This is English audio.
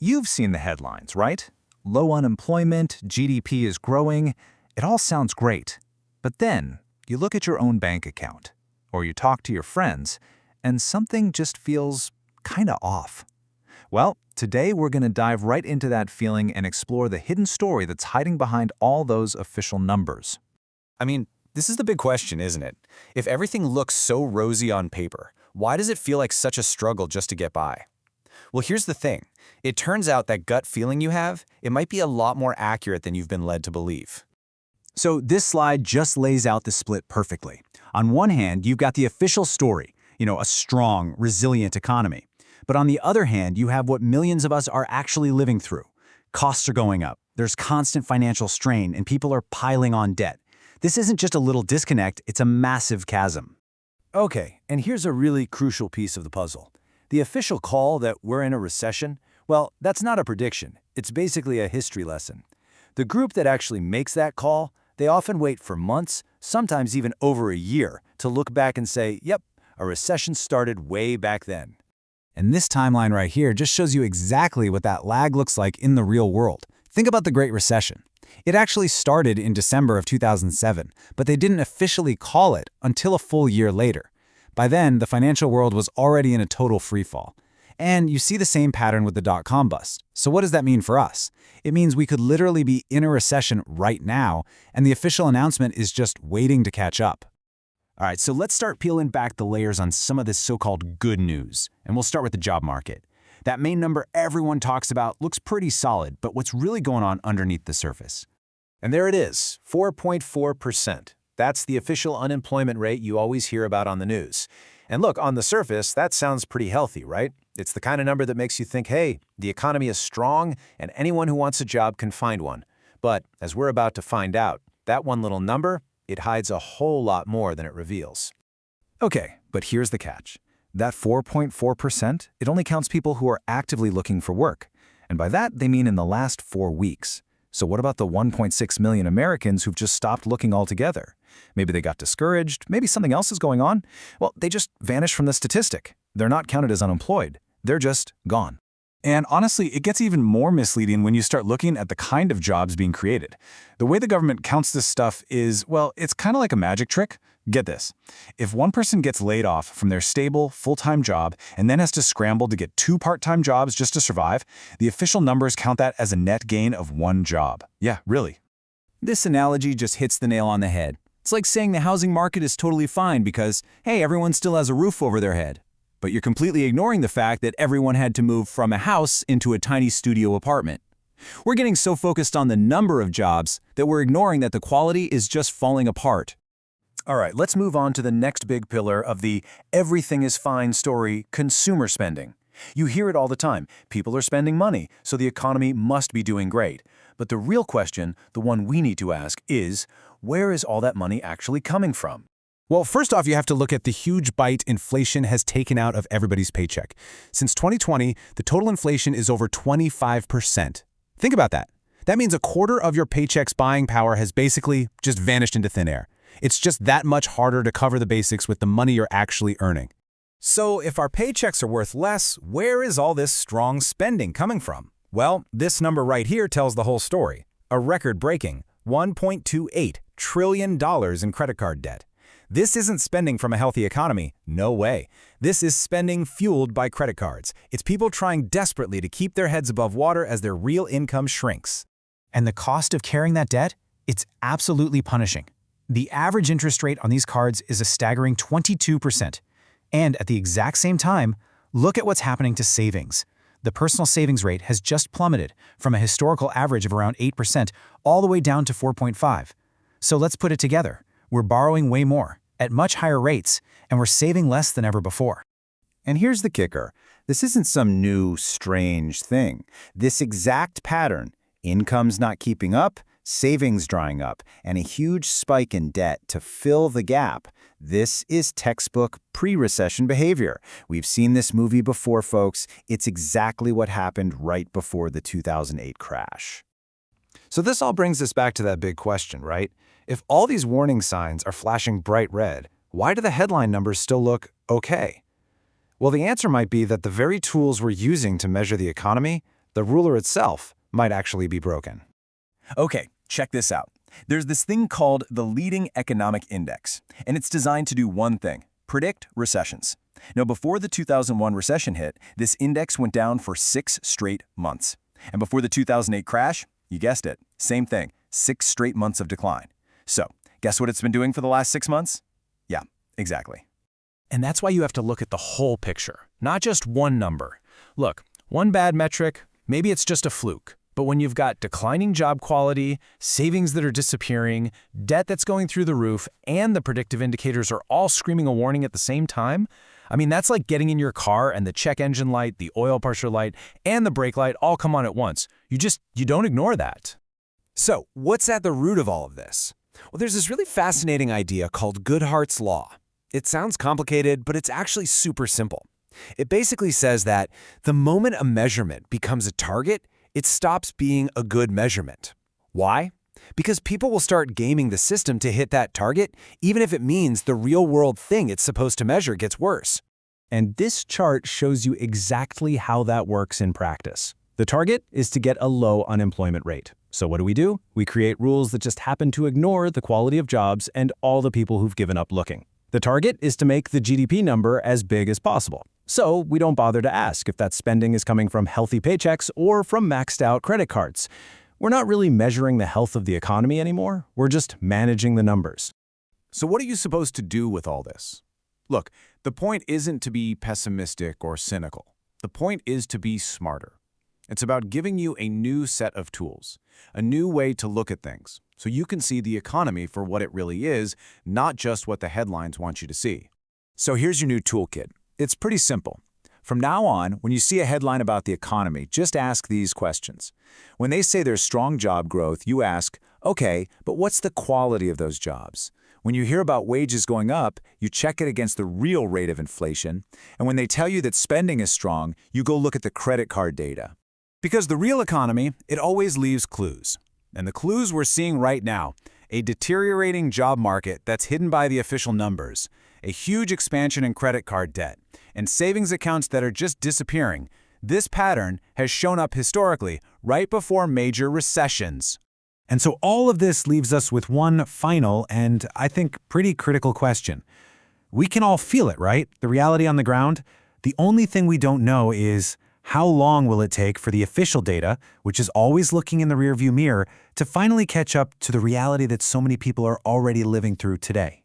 You've seen the headlines, right? Low unemployment, GDP is growing. It all sounds great. But then, you look at your own bank account, or you talk to your friends, and something just feels kinda off. Well, today we're going to dive right into that feeling and explore the hidden story that's hiding behind all those official numbers. I mean, this is the big question, isn't it? If everything looks so rosy on paper, why does it feel like such a struggle just to get by? Well, here's the thing. It turns out that gut feeling you have, it might be a lot more accurate than you've been led to believe. So this slide just lays out the split perfectly. On one hand, you've got the official story, a strong, resilient economy. But on the other hand, you have what millions of us are actually living through. Costs are going up, there's constant financial strain, and people are piling on debt. This isn't just a little disconnect, it's a massive chasm. Okay, and here's a really crucial piece of the puzzle. The official call that we're in a recession, well, that's not a prediction. It's basically a history lesson. The group that actually makes that call, they often wait for months, sometimes even over a year, to look back and say, yep, a recession started way back then. And this timeline right here just shows you exactly what that lag looks like in the real world. Think about the Great Recession. It actually started in December of 2007, but they didn't officially call it until a full year later. By then, the financial world was already in a total freefall. And you see the same pattern with the dot-com bust. So what does that mean for us? It means we could literally be in a recession right now, and the official announcement is just waiting to catch up. All right, so let's start peeling back the layers on some of this so-called good news. And we'll start with the job market. That main number everyone talks about looks pretty solid, but what's really going on underneath the surface? And there it is, 4.4%. That's the official unemployment rate you always hear about on the news. And look, on the surface, that sounds pretty healthy, right? It's the kind of number that makes you think, hey, the economy is strong and anyone who wants a job can find one. But as we're about to find out, that one little number, it hides a whole lot more than it reveals. Okay, but here's the catch. That 4.4%, it only counts people who are actively looking for work. And by that, they mean in the last 4 weeks. So what about the 1.6 million Americans who've just stopped looking altogether? Maybe they got discouraged, maybe something else is going on. Well, they just vanished from the statistic. They're not counted as unemployed. They're just gone. And honestly, it gets even more misleading when you start looking at the kind of jobs being created. The way the government counts this stuff is, well, it's kind of like a magic trick. Get this. If one person gets laid off from their stable, full-time job and then has to scramble to get 2 part-time jobs just to survive, the official numbers count that as a net gain of 1 job. Yeah, really. This analogy just hits the nail on the head. It's like saying the housing market is totally fine because, hey, everyone still has a roof over their head. But you're completely ignoring the fact that everyone had to move from a house into a tiny studio apartment. We're getting so focused on the number of jobs that we're ignoring that the quality is just falling apart. All right, let's move on to the next big pillar of the everything is fine story, consumer spending. You hear it all the time. People are spending money, so the economy must be doing great. But the real question, the one we need to ask, is where is all that money actually coming from? Well, first off, you have to look at the huge bite inflation has taken out of everybody's paycheck. Since 2020, the total inflation is over 25%. Think about that. That means a quarter of your paycheck's buying power has basically just vanished into thin air. It's just that much harder to cover the basics with the money you're actually earning. So if our paychecks are worth less, where is all this strong spending coming from? Well, this number right here tells the whole story. A record-breaking $1.28 trillion in credit card debt. This isn't spending from a healthy economy. No way. This is spending fueled by credit cards. It's people trying desperately to keep their heads above water as their real income shrinks. And the cost of carrying that debt? It's absolutely punishing. The average interest rate on these cards is a staggering 22%. And at the exact same time, look at what's happening to savings. The personal savings rate has just plummeted from a historical average of around 8% all the way down to 4.5%. So let's put it together. We're borrowing way more, at much higher rates, and we're saving less than ever before. And here's the kicker. This isn't some new, strange thing. This exact pattern, income's not keeping up, savings drying up, and a huge spike in debt to fill the gap. This is textbook pre-recession behavior. We've seen this movie before, folks. It's exactly what happened right before the 2008 crash. So this all brings us back to that big question, right? If all these warning signs are flashing bright red, why do the headline numbers still look okay? Well, the answer might be that the very tools we're using to measure the economy, The ruler itself might actually be broken. Okay, check this out. There's this thing called the Leading Economic Index, and it's designed to do one thing: predict recessions. Now, before the 2001 recession hit, this index went down for 6 straight months. And before the 2008 crash, you guessed it, same thing, 6 straight months of decline. So, guess what it's been doing for the last 6 months? Yeah, exactly. And that's why you have to look at the whole picture, not just one number. Look, one bad metric, maybe it's just a fluke. But when you've got declining job quality, savings that are disappearing, debt that's going through the roof, and the predictive indicators are all screaming a warning at the same time, I mean, that's like getting in your car and the check engine light, the oil pressure light, and the brake light all come on at once. You don't ignore that. So, what's at the root of all of this? Well, there's this really fascinating idea called Goodhart's Law. It sounds complicated, but it's actually super simple. It basically says that the moment a measurement becomes a target, it stops being a good measurement. Why? Because people will start gaming the system to hit that target, even if it means the real-world thing it's supposed to measure gets worse. And this chart shows you exactly how that works in practice. The target is to get a low unemployment rate. So what do? We create rules that just happen to ignore the quality of jobs and all the people who've given up looking. The target is to make the GDP number as big as possible. So we don't bother to ask if that spending is coming from healthy paychecks or from maxed out credit cards. We're not really measuring the health of the economy anymore. We're just managing the numbers. So what are you supposed to do with all this? Look, the point isn't to be pessimistic or cynical. The point is to be smarter. It's about giving you a new set of tools, a new way to look at things, so you can see the economy for what it really is, not just what the headlines want you to see. So here's your new toolkit. It's pretty simple. From now on, when you see a headline about the economy, just ask these questions. When they say there's strong job growth, you ask, okay, but what's the quality of those jobs? When you hear about wages going up, you check it against the real rate of inflation. And when they tell you that spending is strong, you go look at the credit card data. Because the real economy, it always leaves clues. And the clues we're seeing right now: a deteriorating job market that's hidden by the official numbers, a huge expansion in credit card debt, and savings accounts that are just disappearing. This pattern has shown up historically right before major recessions. And so all of this leaves us with one final and, I think, pretty critical question. We can all feel it, right? The reality on the ground? The only thing we don't know is, how long will it take for the official data, which is always looking in the rearview mirror, to finally catch up to the reality that so many people are already living through today?